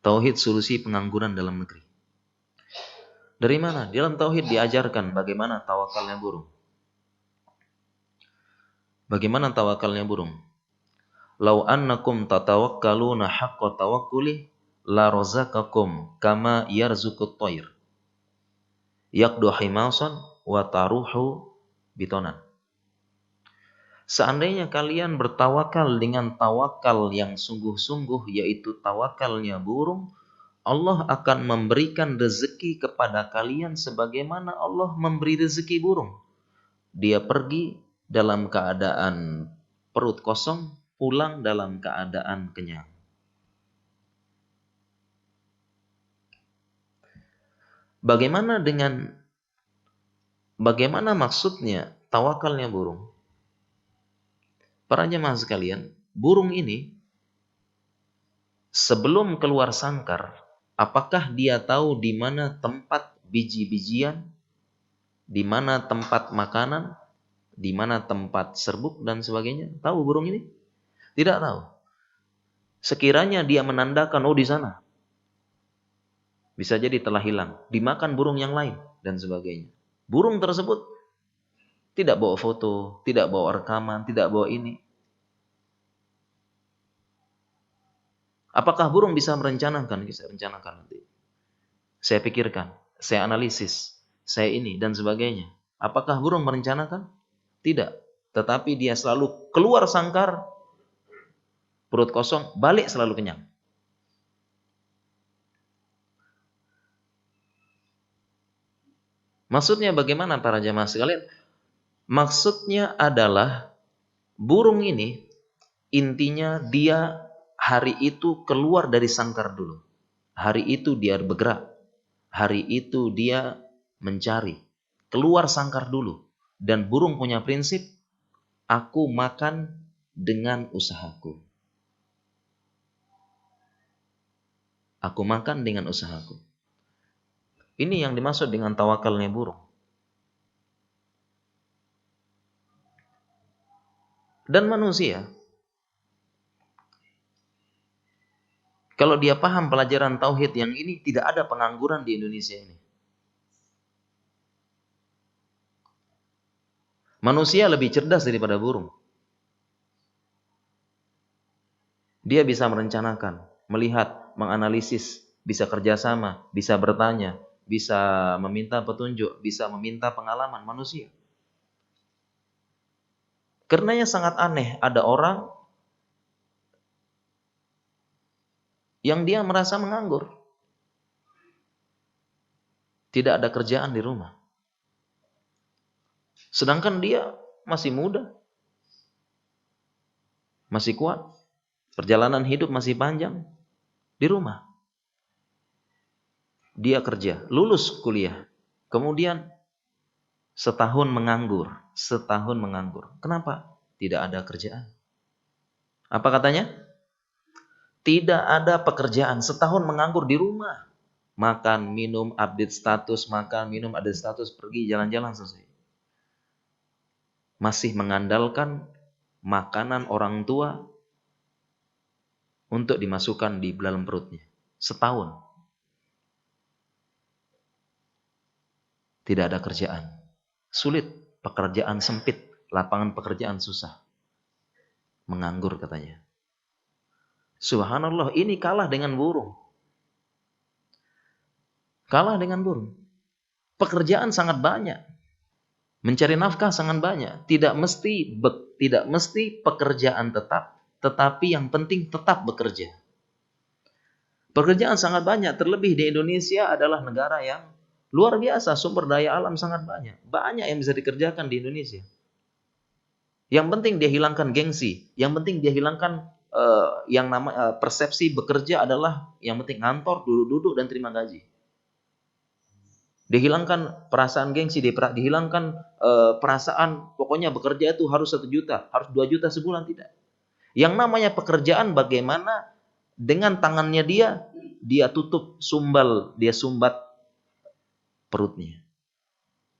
Tauhid solusi pengangguran dalam negeri. Dari mana? Dalam tauhid diajarkan bagaimana tawakalnya burung. Bagaimana tawakalnya burung? Lau annakum tatawakkaluna haqqa tawakkuli la razaqakum kama yarzuqut thair. Yaqdu himasan wa taruhu bitonan. Seandainya kalian bertawakal dengan tawakal yang sungguh-sungguh, yaitu tawakalnya burung, Allah akan memberikan rezeki kepada kalian sebagaimana Allah memberi rezeki burung. Dia pergi dalam keadaan perut kosong, pulang dalam keadaan kenyang. Bagaimana maksudnya tawakalnya burung? Para jemaah sekalian, burung ini sebelum keluar sangkar, apakah dia tahu di mana tempat biji-bijian, di mana tempat makanan, di mana tempat serbuk dan sebagainya? Tahu burung ini? Tidak tahu. Sekiranya dia menandakan, oh di sana, bisa jadi telah hilang, dimakan burung yang lain dan sebagainya. Burung tersebut tidak bawa foto, tidak bawa rekaman, tidak bawa ini. Apakah burung bisa merencanakan? Bisa rencanakan nanti. Saya pikirkan, saya analisis, saya ini dan sebagainya. Apakah burung merencanakan? Tidak. Tetapi dia selalu keluar sangkar, perut kosong, balik selalu kenyang. Maksudnya bagaimana para jamaah sekalian? Maksudnya adalah burung ini intinya dia hari itu keluar dari sangkar dulu. Hari itu dia bergerak. Hari itu dia mencari. Keluar sangkar dulu. Dan burung punya prinsip, aku makan dengan usahaku. Aku makan dengan usahaku. Ini yang dimaksud dengan tawakalnya burung. Dan manusia, kalau dia paham pelajaran tauhid yang ini, tidak ada pengangguran di Indonesia ini. Manusia lebih cerdas daripada burung. Dia bisa merencanakan, melihat, menganalisis, bisa kerjasama, bisa bertanya, bisa meminta petunjuk, bisa meminta pengalaman manusia. Karenanya sangat aneh, ada orang yang dia merasa menganggur. Tidak ada kerjaan di rumah. Sedangkan dia masih muda. Masih kuat. Perjalanan hidup masih panjang. Di rumah. Dia kerja, lulus kuliah. Kemudian setahun menganggur. Kenapa? Tidak ada kerjaan. Apa katanya? Tidak ada pekerjaan, setahun menganggur di rumah. Makan, minum, update status, pergi jalan-jalan selesai. Masih mengandalkan makanan orang tua untuk dimasukkan di dalam perutnya. Setahun. Tidak ada kerjaan. Sulit, pekerjaan sempit, lapangan pekerjaan susah. Menganggur katanya. Subhanallah, ini kalah dengan burung. Kalah dengan burung. Pekerjaan sangat banyak. Mencari nafkah sangat banyak. Tidak mesti pekerjaan tetap, tetapi yang penting tetap bekerja. Pekerjaan sangat banyak, terlebih di Indonesia adalah negara yang luar biasa, sumber daya alam sangat banyak. Banyak yang bisa dikerjakan di Indonesia. Yang penting dia hilangkan gengsi, yang penting dia hilangkan persepsi bekerja adalah yang penting ngantor, duduk-duduk dan terima gaji. Dihilangkan perasaan gengsi, dihilangkan perasaan pokoknya bekerja itu harus 1 juta, harus 2 juta sebulan, tidak. Yang namanya pekerjaan bagaimana dengan tangannya dia tutup sumbal, dia sumbat perutnya.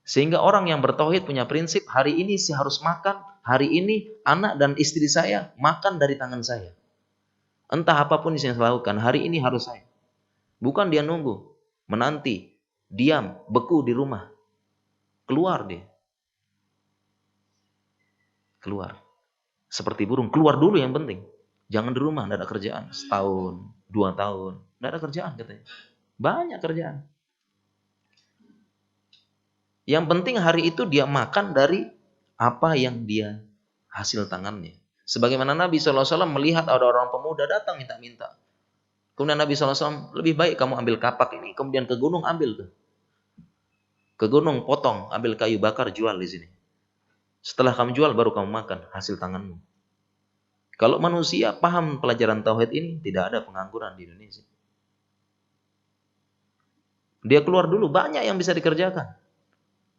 Sehingga orang yang bertauhid punya prinsip, hari ini saya harus makan, hari ini anak dan istri saya makan dari tangan saya. Entah apapun yang saya lakukan, hari ini harus saya. Bukan dia nunggu, menanti, diam, beku di rumah. Keluar dia. Keluar. Seperti burung, keluar dulu yang penting. Jangan di rumah, tidak ada kerjaan. Setahun, 2 tahun, tidak ada kerjaan katanya. Banyak kerjaan. Yang penting hari itu dia makan dari apa yang dia hasil tangannya. Sebagaimana Nabi SAW melihat ada orang pemuda datang minta-minta. Kemudian Nabi SAW, lebih baik kamu ambil kapak ini, kemudian ke gunung ambil tuh. Ke gunung potong, ambil kayu bakar, jual di sini. Setelah kamu jual baru kamu makan hasil tanganmu. Kalau manusia paham pelajaran tauhid ini, tidak ada pengangguran di Indonesia. Dia keluar dulu, banyak yang bisa dikerjakan.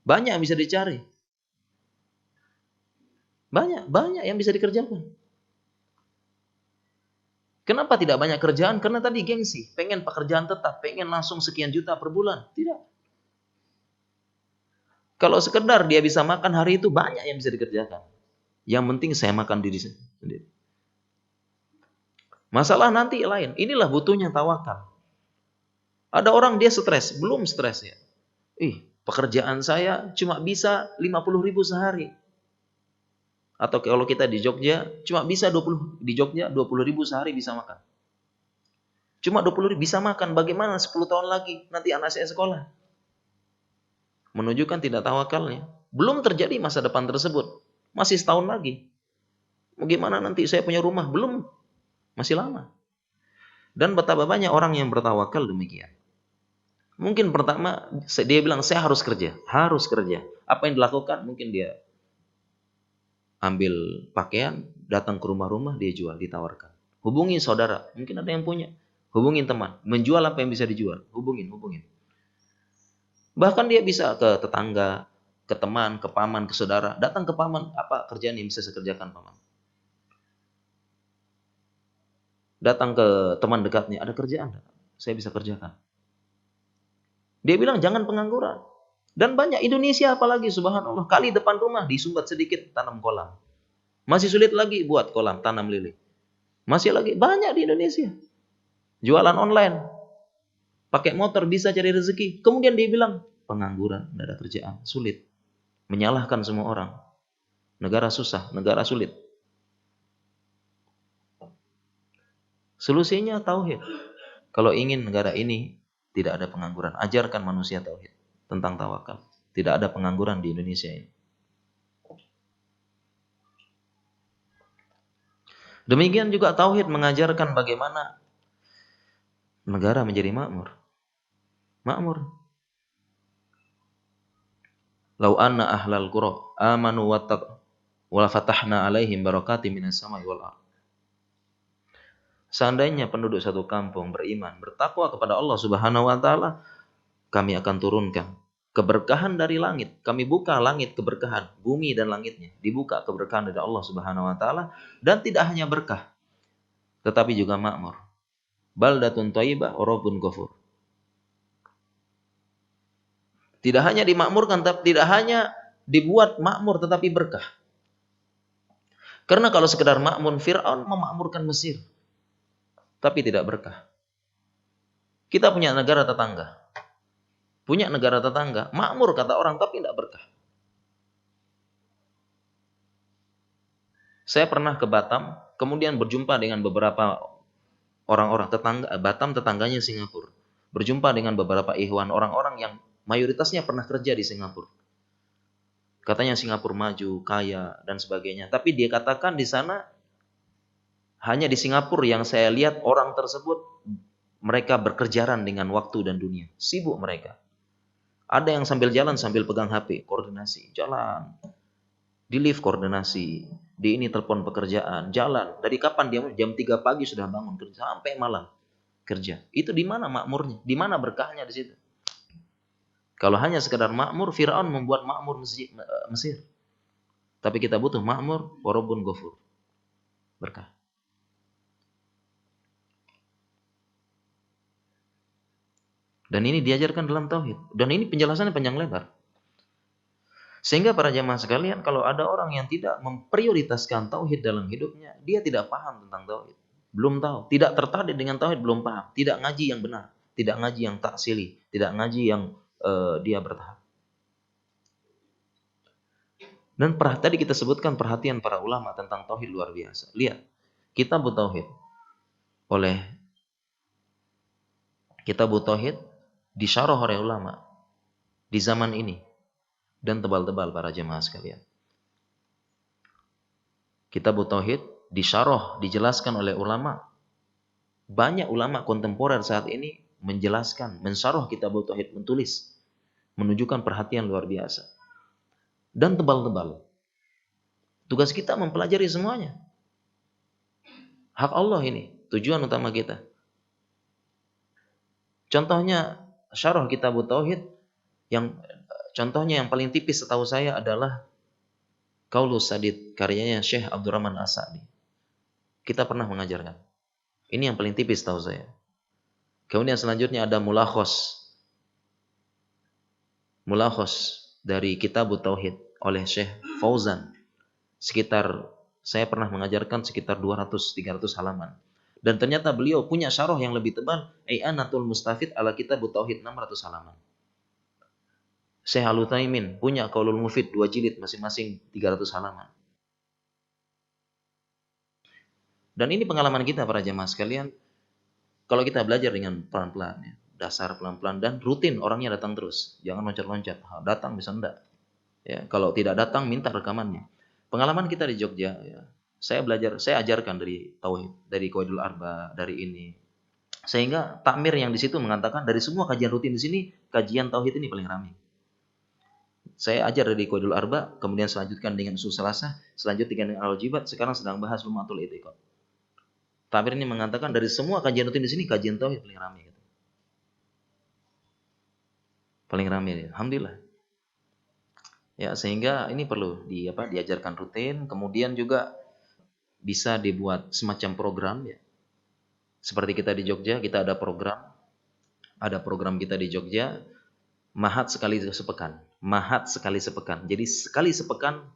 Banyak yang bisa dicari. Banyak yang bisa dikerjakan. Kenapa tidak banyak kerjaan? Karena tadi gengsi, pengen pekerjaan tetap, pengen langsung sekian juta per bulan. Tidak. Kalau sekedar dia bisa makan hari itu, banyak yang bisa dikerjakan. Yang penting saya makan diri sendiri. Masalah nanti lain. Inilah butuhnya tawakal. Ada orang dia stres, belum stres ya. Pekerjaan saya cuma bisa 50.000 sehari. Atau kalau kita di Jogja, cuma bisa 20.000 sehari bisa makan. Cuma 20.000 bisa makan, bagaimana 10 tahun lagi nanti anak saya sekolah? Menunjukkan tidak tawakalnya. Belum terjadi masa depan tersebut. Masih setahun lagi. Bagaimana nanti saya punya rumah? Belum. Masih lama. Dan betapa banyak orang yang bertawakal demikian. Mungkin pertama dia bilang saya harus kerja. Harus kerja. Apa yang dilakukan? Mungkin dia ambil pakaian, datang ke rumah-rumah, dia jual, ditawarkan. Hubungi saudara. Mungkin ada yang punya. Hubungin teman. Menjual apa yang bisa dijual. Hubungin. Bahkan dia bisa ke tetangga, ke teman, ke paman, ke saudara. Datang ke paman, apa kerjaan yang bisa saya kerjakan paman? Datang ke teman dekatnya, ada kerjaan saya bisa kerjakan. Dia bilang jangan pengangguran. Dan banyak Indonesia apalagi subhanallah, kali depan rumah disumbat sedikit, tanam kolam. Masih sulit lagi buat kolam, tanam lele. Masih lagi banyak di Indonesia. Jualan online. Pakai motor bisa cari rezeki. Kemudian dia bilang, pengangguran, tidak ada kerjaan, sulit. Menyalahkan semua orang. Negara susah, negara sulit. Solusinya tauhid. Kalau ingin negara ini tidak ada pengangguran, ajarkan manusia tauhid tentang tawakal. Tidak ada pengangguran di Indonesia ini. Demikian juga tauhid mengajarkan bagaimana negara menjadi makmur. Lau anna ahlal qura amanu wattaqu wa fatahna alaihim barakatim minas samai wal ardh. Seandainya penduduk satu kampung beriman, bertakwa kepada Allah Subhanahu wa taala, kami akan turunkan keberkahan dari langit. Kami buka langit keberkahan, bumi dan langitnya. Dibuka keberkahan dari Allah Subhanahu wa taala, dan tidak hanya berkah, tetapi juga makmur. Baldatun thayyibah wa rabbun ghafur. Tidak hanya dimakmurkan, tidak hanya dibuat makmur, tetapi berkah. Karena kalau sekedar makmur, Fir'aun memakmurkan Mesir, tapi tidak berkah. Kita punya negara tetangga. Makmur kata orang, tapi tidak berkah. Saya pernah ke Batam, kemudian berjumpa dengan beberapa orang-orang Batam tetangganya Singapura. Berjumpa dengan beberapa ikhwan, orang-orang yang mayoritasnya pernah kerja di Singapura. Katanya Singapura maju, kaya, dan sebagainya. Tapi dia katakan di sana, hanya di Singapura yang saya lihat orang tersebut, mereka berkejaran dengan waktu dan dunia. Sibuk mereka. Ada yang sambil jalan sambil pegang HP, koordinasi, jalan. Di lift koordinasi, di ini telepon pekerjaan, jalan. Dari kapan dia? Jam 3 pagi sudah bangun kerja sampai malam kerja. Itu di mana makmurnya? Di mana berkahnya di situ? Kalau hanya sekedar makmur, Firaun membuat makmur Mesir. Tapi kita butuh makmur, warabun ghafur. Berkah. Dan ini diajarkan dalam tauhid. Dan ini penjelasannya panjang lebar. Sehingga para jamaah sekalian, kalau ada orang yang tidak memprioritaskan tauhid dalam hidupnya, dia tidak paham tentang tauhid. Belum tahu, tidak tertarik dengan tauhid, belum paham, tidak ngaji yang benar, tidak ngaji yang taksili, tidak ngaji yang dia bertahap. Dan tadi kita sebutkan perhatian para ulama tentang tauhid luar biasa. Lihat, Kitab Tauhid disyarah oleh ulama di zaman ini dan tebal-tebal para jemaah sekalian. Kitab Tauhid disyarah, dijelaskan oleh ulama. Banyak ulama kontemporer saat ini menjelaskan, mensyarah Kitab Tauhid, menulis, menunjukkan perhatian luar biasa. Dan tebal-tebal. Tugas kita mempelajari semuanya. Hak Allah ini, tujuan utama kita. Contohnya syarah Kitab Tauhid contohnya yang paling tipis setahu saya adalah Qaulus Sadid, karyanya Syekh Abdurrahman As-Sa'di. Kita pernah mengajarkan. Ini yang paling tipis setahu saya. Kemudian selanjutnya ada Mulakhos dari Kitab Tauhid oleh Syekh Fauzan. Saya pernah mengajarkan sekitar 200-300 halaman. Dan ternyata beliau punya syarah yang lebih tebal, I'anatul Mustafid ala Kitab Tauhid, 600 halaman. Syekh Al-Utsaimin punya Qaulul Mufid 2 jilid masing-masing 300 halaman. Dan ini pengalaman kita para jamaah sekalian. Kalau kita belajar dengan pelan-pelan, ya, dasar pelan-pelan dan rutin, orangnya datang terus. Jangan loncat-loncat. Datang bisa enggak. Ya, kalau tidak datang minta rekamannya. Pengalaman kita di Jogja, ya, saya ajarkan dari tauhid, dari Qawaidul Arba, dari ini. Sehingga takmir yang di situ mengatakan dari semua kajian rutin di sini, kajian tauhid ini paling ramai. Saya ajar dari Qawaidul Arba, kemudian selanjutkan dengan Ushul Salasah, selanjutnya dengan Al-Wajibat, sekarang sedang bahas Lumatul I'tiqad. Takmir ini mengatakan dari semua kajian rutin di sini, kajian tauhid paling ramai. Paling ramai, alhamdulillah. Ya, sehingga ini perlu diajarkan rutin, kemudian juga bisa dibuat semacam program, ya. Seperti kita di Jogja, kita ada program kita di Jogja, mahat sekali sepekan. Jadi sekali sepekan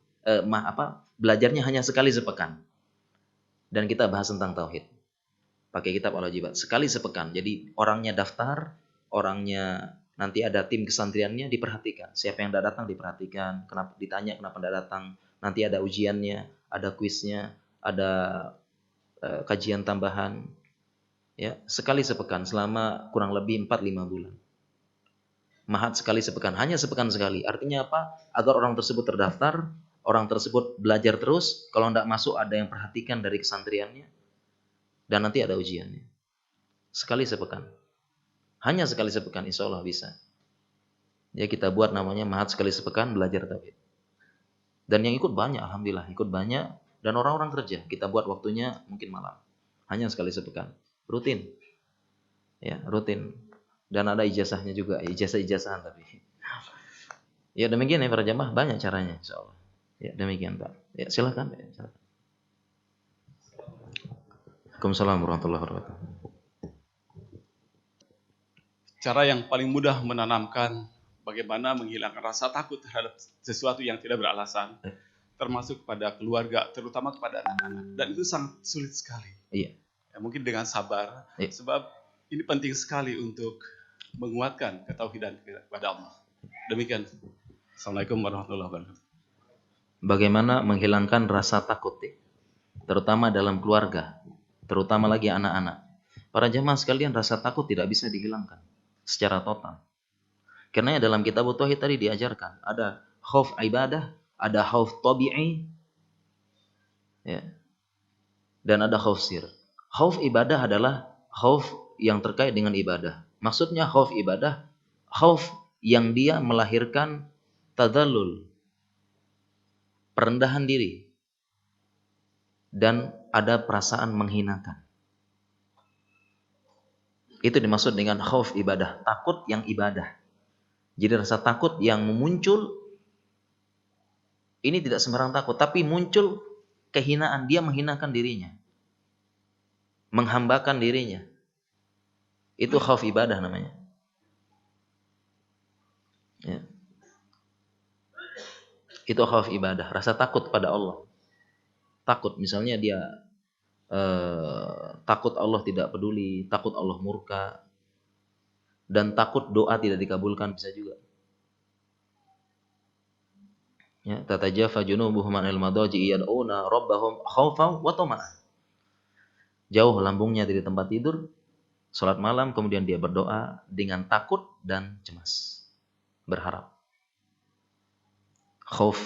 belajarnya hanya sekali sepekan. Dan kita bahas tentang tauhid. Pakai kitab Al-Wajibat sekali sepekan. Jadi orangnya daftar, orangnya nanti ada tim kesantriannya diperhatikan. Siapa yang tidak datang diperhatikan, ditanya kenapa tidak datang. Nanti ada ujiannya, ada kuisnya, ada kajian tambahan. Ya, sekali sepekan selama kurang lebih 4-5 bulan. Mahat sekali sepekan, hanya sepekan sekali. Artinya apa? Agar orang tersebut terdaftar, orang tersebut belajar terus. Kalau tidak masuk ada yang perhatikan dari kesantriannya. Dan nanti ada ujiannya. Sekali sepekan. Hanya sekali sepekan, insya Allah bisa. Ya, kita buat namanya mahat sekali sepekan belajar tauhid. Dan yang ikut banyak, alhamdulillah ikut banyak. Dan orang-orang kerja, kita buat waktunya mungkin malam. Hanya sekali sepekan. Rutin. Ya, rutin. Dan ada ijazahnya juga, ijazah-ijazahan tapi. Ya, demikian ya para jamaah, banyak caranya insya Allah. Ya, demikian Pak. Ya, silakan. Waalaikumsalam warahmatullahi wabarakatuh. Cara yang paling mudah menanamkan bagaimana menghilangkan rasa takut terhadap sesuatu yang tidak beralasan, termasuk pada keluarga, terutama kepada anak-anak. Dan itu sangat sulit sekali. Iya. Ya, mungkin dengan sabar, sebab ini penting sekali untuk menguatkan ketauhidan kepada Allah. Demikian. Assalamualaikum warahmatullahi wabarakatuh. Bagaimana menghilangkan rasa takut, terutama dalam keluarga, terutama lagi anak-anak. Para jamaah sekalian, rasa takut tidak bisa dihilangkan secara total. Karena dalam kitab tauhid tadi diajarkan, ada khauf ibadah, ada khauf tabi'i, ya, dan ada khauf sir. Khauf ibadah adalah khauf yang terkait dengan ibadah. Maksudnya khauf ibadah, khauf yang dia melahirkan tadallul. perendahan diri, dan ada perasaan menghinakan. Itu dimaksud dengan khauf ibadah, takut yang ibadah. Jadi rasa takut yang muncul ini tidak sembarang takut, tapi muncul kehinaan, dia menghinakan dirinya, menghambakan dirinya. Itu khauf ibadah namanya. Ya. Itu khauf ibadah, rasa takut pada Allah. Takut, misalnya dia takut Allah tidak peduli, takut Allah murka, dan takut doa tidak dikabulkan, bisa juga. Ya, tatajafa junubuhum 'anil madaji yad'una rabbahum khaufan wa tama'an. Jauh lambungnya dari tempat tidur, salat malam, kemudian dia berdoa dengan takut dan cemas, berharap. Khauf,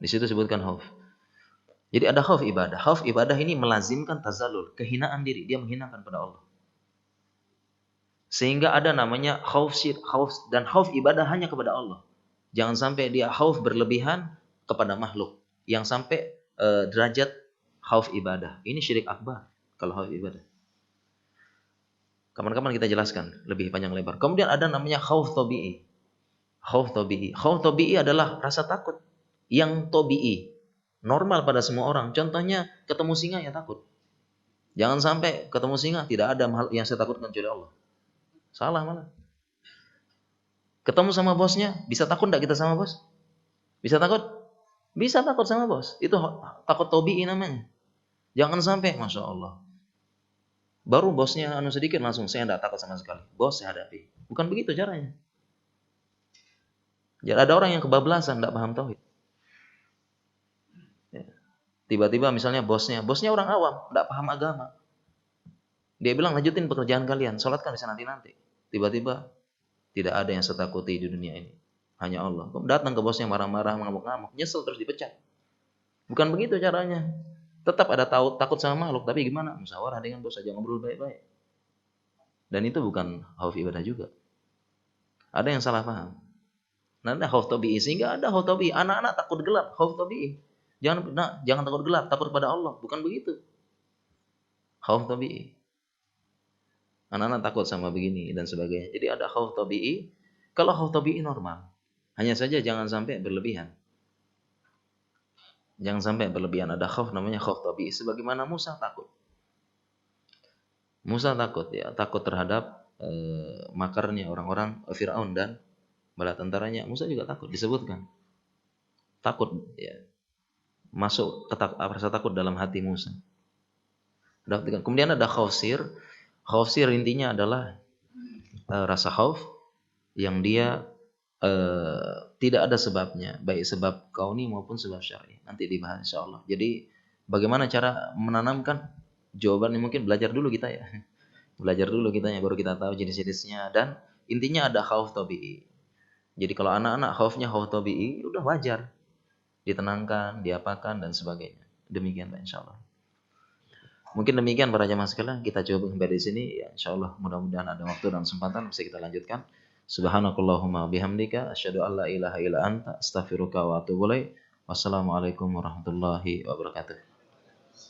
di situ sebutkan khauf. Jadi ada khauf ibadah. Khauf ibadah ini melazimkan tazallul, kehinaan diri, dia menghinakan pada Allah. Sehingga ada namanya khauf dan khauf ibadah hanya kepada Allah. Jangan sampai dia khauf berlebihan kepada makhluk, yang sampai derajat khauf ibadah. Ini syirik akbar kalau khauf ibadah. Kapan-kapan kita jelaskan lebih panjang lebar. Kemudian ada namanya khauf tabi'i. Khauf tabi'i. Khauf tabi'i adalah rasa takut yang tabi'i, normal pada semua orang. Contohnya ketemu singa ya takut. Jangan sampai ketemu singa tidak ada makhluk yang saya takutkan kecuali Allah. Salah malah. Ketemu sama bosnya, bisa takut enggak kita sama bos? Bisa takut? Bisa takut sama bos. Itu takut tabi'i namanya. Jangan sampai, Masya Allah, baru bosnya sedikit langsung saya enggak takut sama sekali. Bos saya hadapi. Bukan begitu caranya. Jadi ada orang yang kebablasan, enggak paham tauhid. Ya. Tiba-tiba misalnya bosnya orang awam, enggak paham agama. Dia bilang lanjutin pekerjaan kalian, sholatkan bisa nanti-nanti. Tiba-tiba tidak ada yang saya takuti di dunia ini, hanya Allah. Datang ke bosnya marah-marah, ngamuk-ngamuk, nyesel terus dipecat. Bukan begitu caranya. Tetap ada takut sama makhluk, tapi gimana? Musyawarah dengan bos saja, ngobrol baik-baik. Dan itu bukan khauf ibadah juga. Ada yang salah paham. Nah, ada khauf tabi'i, sehingga ada khauf tabi'i. Anak-anak takut gelap, khauf tabi'i. Jangan takut gelap, takut pada Allah. Bukan begitu. Khauf tabi'i. Anak-anak takut sama begini dan sebagainya. Jadi ada khauf tabi'i. Kalau khauf tabi'i normal, hanya saja jangan sampai berlebihan. Jangan sampai berlebihan. Ada khauf namanya khauf tabi'i. Sebagaimana Musa takut. Musa takut, ya, takut terhadap makarnya orang-orang Fir'aun dan bala tentaranya. Musa juga takut, disebutkan. Takut, ya. Masuk rasa takut dalam hati Musa. Kemudian ada khauf sir. Khauf sir intinya adalah rasa khauf yang dia tidak ada sebabnya, baik sebab kauni maupun sebab syar'i. Nanti dibahas insyaallah. Jadi bagaimana cara menanamkan? Jawabannya mungkin belajar dulu kita ya. Belajar dulu kitanya baru kita tahu jenis-jenisnya, dan intinya ada khauf tabi'i. Jadi kalau anak-anak khaufnya khauf tabi'i, udah wajar. Ditenangkan, diapakan dan sebagainya. Demikianlah insyaallah. Mungkin demikian para jamaah sekalian, kita coba sampai di sini ya, insyaallah mudah-mudahan ada waktu dan kesempatan bisa kita lanjutkan. Subhanakallahumma bihamdika asyhadu an la ilaha illa anta astaghfiruka wa atubu ilaik. Wassalamualaikum warahmatullahi wabarakatuh.